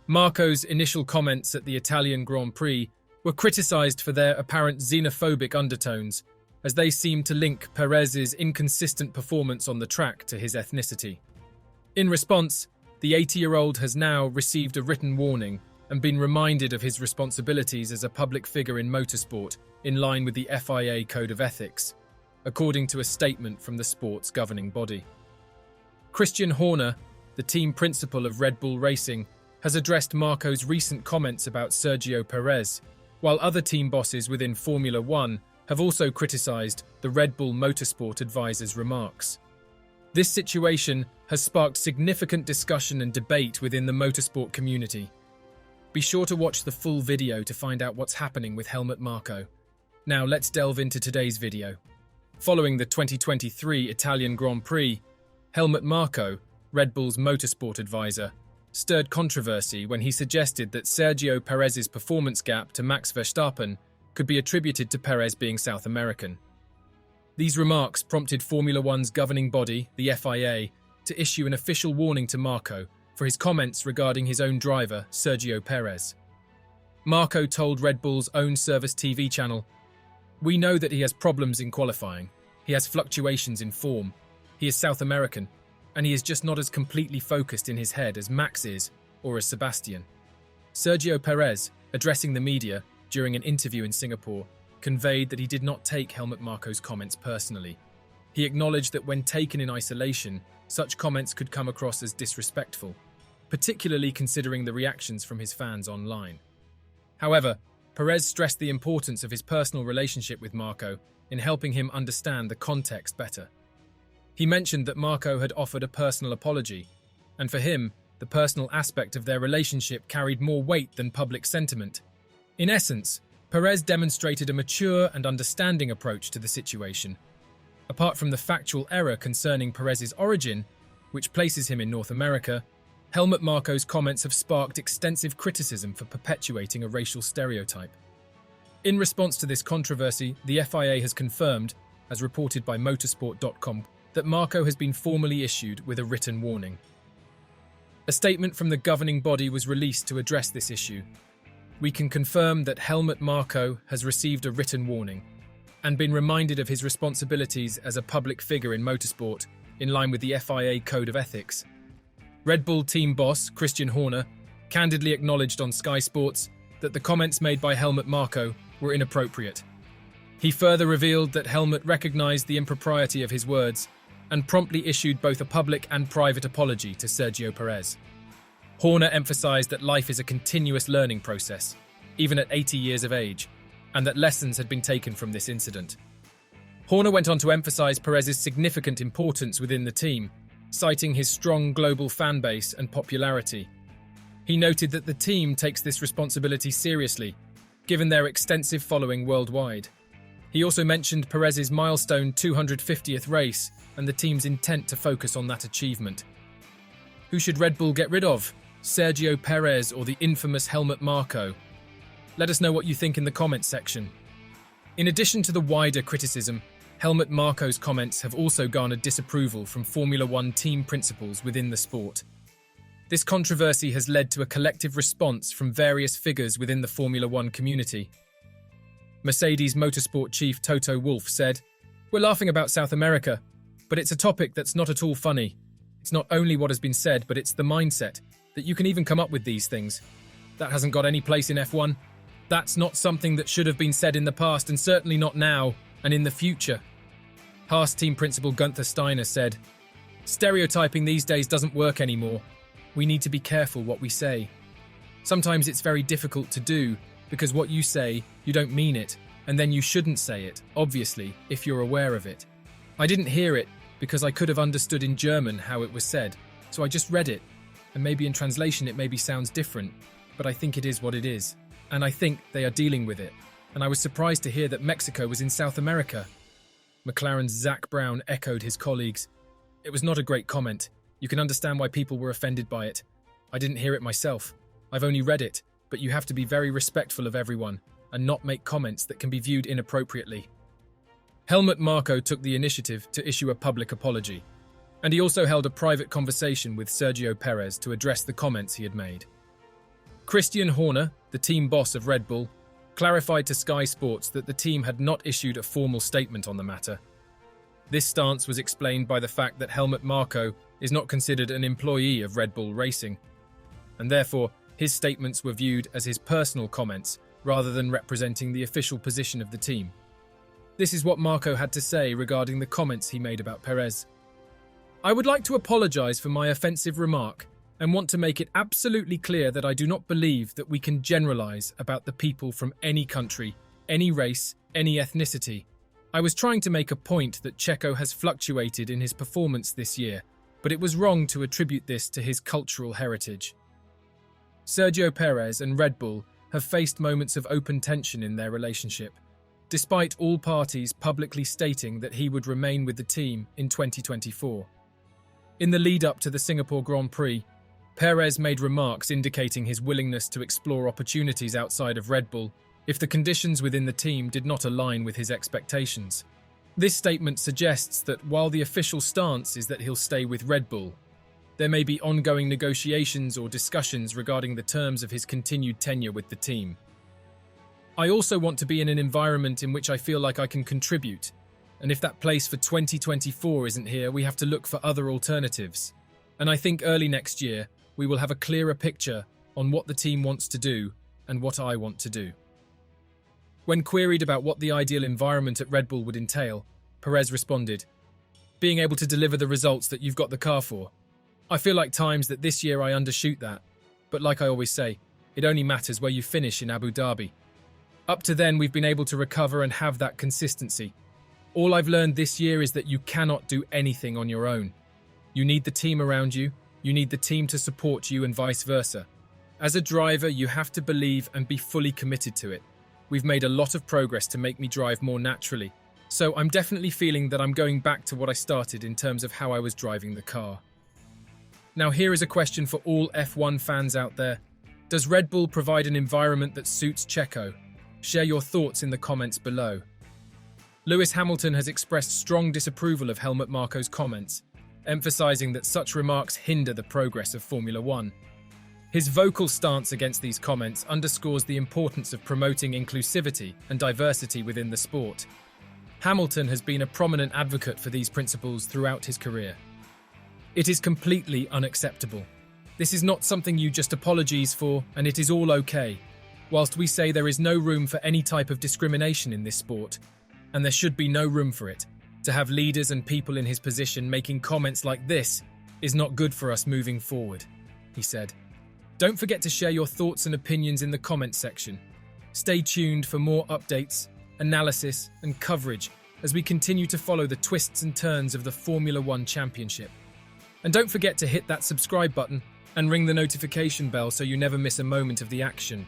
Marko's initial comments at the Italian Grand Prix were criticised for their apparent xenophobic undertones, as they seemed to link Perez's inconsistent performance on the track to his ethnicity. In response, the 80-year-old has now received a written warning and been reminded of his responsibilities as a public figure in motorsport in line with the FIA Code of Ethics, according to a statement from the sport's governing body. Christian Horner, the team principal of Red Bull Racing, has addressed Marko's recent comments about Sergio Perez, while other team bosses within Formula One have also criticised the Red Bull Motorsport advisor's remarks. This situation has sparked significant discussion and debate within the motorsport community. Be sure to watch the full video to find out what's happening with Helmut Marko. Now let's delve into today's video. Following the 2023 Italian Grand Prix, Helmut Marko, Red Bull's motorsport advisor, stirred controversy when he suggested that Sergio Perez's performance gap to Max Verstappen could be attributed to Perez being South American. These remarks prompted Formula One's governing body, the FIA, to issue an official warning to Marko for his comments regarding his own driver, Sergio Perez. Marko told Red Bull's own service TV channel, "We know that he has problems in qualifying. He has fluctuations in form. He is South American, and he is just not as completely focused in his head as Max is or as Sebastian." Sergio Perez, addressing the media during an interview in Singapore, conveyed that he did not take Helmut Marko's comments personally. He acknowledged that when taken in isolation, such comments could come across as disrespectful, particularly considering the reactions from his fans online. However, Perez stressed the importance of his personal relationship with Marko in helping him understand the context better. He mentioned that Marko had offered a personal apology, and for him, the personal aspect of their relationship carried more weight than public sentiment. In essence, Perez demonstrated a mature and understanding approach to the situation. Apart from the factual error concerning Perez's origin, which places him in North America, Helmut Marko's comments have sparked extensive criticism for perpetuating a racial stereotype. In response to this controversy, the FIA has confirmed, as reported by motorsport.com, that Marko has been formally issued with a written warning. A statement from the governing body was released to address this issue. "We can confirm that Helmut Marko has received a written warning and been reminded of his responsibilities as a public figure in motorsport in line with the FIA Code of Ethics." Red Bull team boss Christian Horner candidly acknowledged on Sky Sports that the comments made by Helmut Marko were inappropriate. He further revealed that Helmut recognized the impropriety of his words and promptly issued both a public and private apology to Sergio Perez. Horner emphasized that life is a continuous learning process, even at 80 years of age, and that lessons had been taken from this incident. Horner went on to emphasize Perez's significant importance within the team, citing his strong global fan base and popularity. He noted that the team takes this responsibility seriously, given their extensive following worldwide. He also mentioned Perez's milestone 250th race and the team's intent to focus on that achievement. Who should Red Bull get rid of? Sergio Perez or the infamous Helmut Marko? Let us know what you think in the comments section. In addition to the wider criticism, Helmut Marko's comments have also garnered disapproval from Formula One team principals within the sport. This controversy has led to a collective response from various figures within the Formula One community. Mercedes Motorsport chief Toto Wolff said, "We're laughing about South America, but it's a topic that's not at all funny. It's not only what has been said, but it's the mindset, that you can even come up with these things. That hasn't got any place in F1. That's not something that should have been said in the past, and certainly not now and in the future." Haas team principal Guenther Steiner said, "Stereotyping these days doesn't work anymore. We need to be careful what we say. Sometimes it's very difficult to do, because what you say, you don't mean it, and then you shouldn't say it, obviously, if you're aware of it. I didn't hear it, because I could have understood in German how it was said, so I just read it, and maybe in translation it maybe sounds different, but I think it is what it is, and I think they are dealing with it, and I was surprised to hear that Mexico was in South America." McLaren's Zach Brown echoed his colleagues. "It was not a great comment. You can understand why people were offended by it. I didn't hear it myself. I've only read it, but you have to be very respectful of everyone and not make comments that can be viewed inappropriately." Helmut Marko took the initiative to issue a public apology, and he also held a private conversation with Sergio Perez to address the comments he had made. Christian Horner, the team boss of Red Bull, clarified to Sky Sports that the team had not issued a formal statement on the matter. This stance was explained by the fact that Helmut Marko is not considered an employee of Red Bull Racing, and therefore his statements were viewed as his personal comments rather than representing the official position of the team. This is what Marko had to say regarding the comments he made about Perez. "I would like to apologize for my offensive remark and want to make it absolutely clear that I do not believe that we can generalize about the people from any country, any race, any ethnicity. I was trying to make a point that Checo has fluctuated in his performance this year, but it was wrong to attribute this to his cultural heritage." Sergio Perez and Red Bull have faced moments of open tension in their relationship, despite all parties publicly stating that he would remain with the team in 2024. In the lead-up to the Singapore Grand Prix, Perez made remarks indicating his willingness to explore opportunities outside of Red Bull if the conditions within the team did not align with his expectations. This statement suggests that while the official stance is that he'll stay with Red Bull, there may be ongoing negotiations or discussions regarding the terms of his continued tenure with the team. "I also want to be in an environment in which I feel like I can contribute, and if that place for 2024 isn't here, we have to look for other alternatives. And I think early next year, we will have a clearer picture on what the team wants to do and what I want to do." When queried about what the ideal environment at Red Bull would entail, Perez responded, "Being able to deliver the results that you've got the car for. I feel like times that this year I undershoot that, but like I always say, it only matters where you finish in Abu Dhabi. Up to then, we've been able to recover and have that consistency. All I've learned this year is that you cannot do anything on your own. You need the team around you, you need the team to support you and vice versa. As a driver, you have to believe and be fully committed to it. We've made a lot of progress to make me drive more naturally, so I'm definitely feeling that I'm going back to what I started in terms of how I was driving the car." Now here is a question for all F1 fans out there. Does Red Bull provide an environment that suits Checo? Share your thoughts in the comments below. Lewis Hamilton has expressed strong disapproval of Helmut Marko's comments, emphasizing that such remarks hinder the progress of Formula One. His vocal stance against these comments underscores the importance of promoting inclusivity and diversity within the sport. Hamilton has been a prominent advocate for these principles throughout his career. "It is completely unacceptable. This is not something you just apologize for, and it is all okay. Whilst we say there is no room for any type of discrimination in this sport, and there should be no room for it, to have leaders and people in his position making comments like this is not good for us moving forward," he said. Don't forget to share your thoughts and opinions in the comments section. Stay tuned for more updates, analysis, and coverage as we continue to follow the twists and turns of the Formula One Championship. And don't forget to hit that subscribe button and ring the notification bell so you never miss a moment of the action.